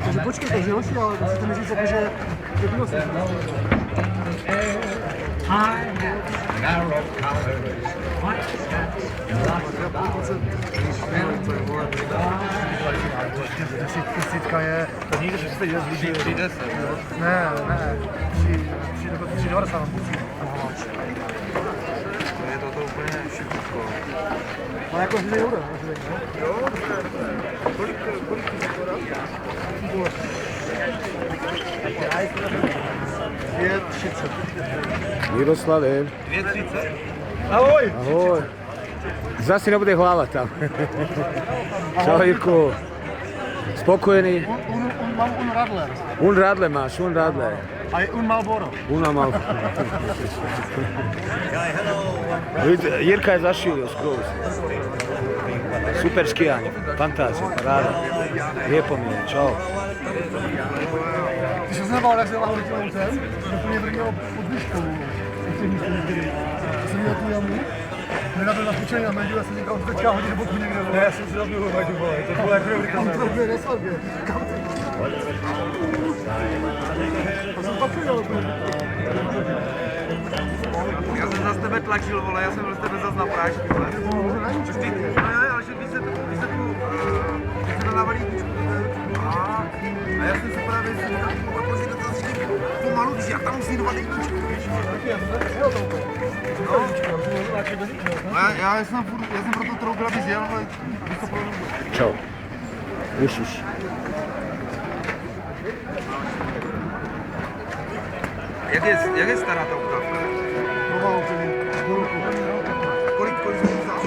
Takže počkej, takže hoši, ale musíte mi říct, že bylo se. Tisícka je... To nikdy, že jste jde zlíží. 3,10. Ne, 3,90. Je to úplně všechno. Ale jako 2 euro, ne? Jo, kolik to 2,30. Miroslave. 2,30? Ahoj! Ahoj. Zase nebude hlava tam. Čau Jirku. Spokojený? Mám un Radler. Un radle máš, un radle. A je un Marlboro. Una mal. Jirka je zašilio skroz. Super skijanje, fantazija, parada. Lijepo mi je, čao. Ty jsi znával, jak se letěl autem, úplně vrněl pod výškou. Jsem měl tu jamu, nenabil na půjčení na médiu, já jsem říkal, že teďka hodit boku někde. Ne, já jsem si zabil médiu, vole, to bylo jako dobrý kamer. Kam to bude, neslabě. Kam to? To jsem pak přijel. Já jsem za tebe tlačil, vole, já jsem byl z tebe zas na prášky, vole. Ale že když se to navalí a já jsem si právě říkal, protože to zase pomalu, když já tam musím dovat jedničku, víš? No, já jsem proto troukl, abys jel, ale bych to pojel. Čau. Ježiš. Jak je stará ta uktávka? Nová úplně. Kolik jsem vzal?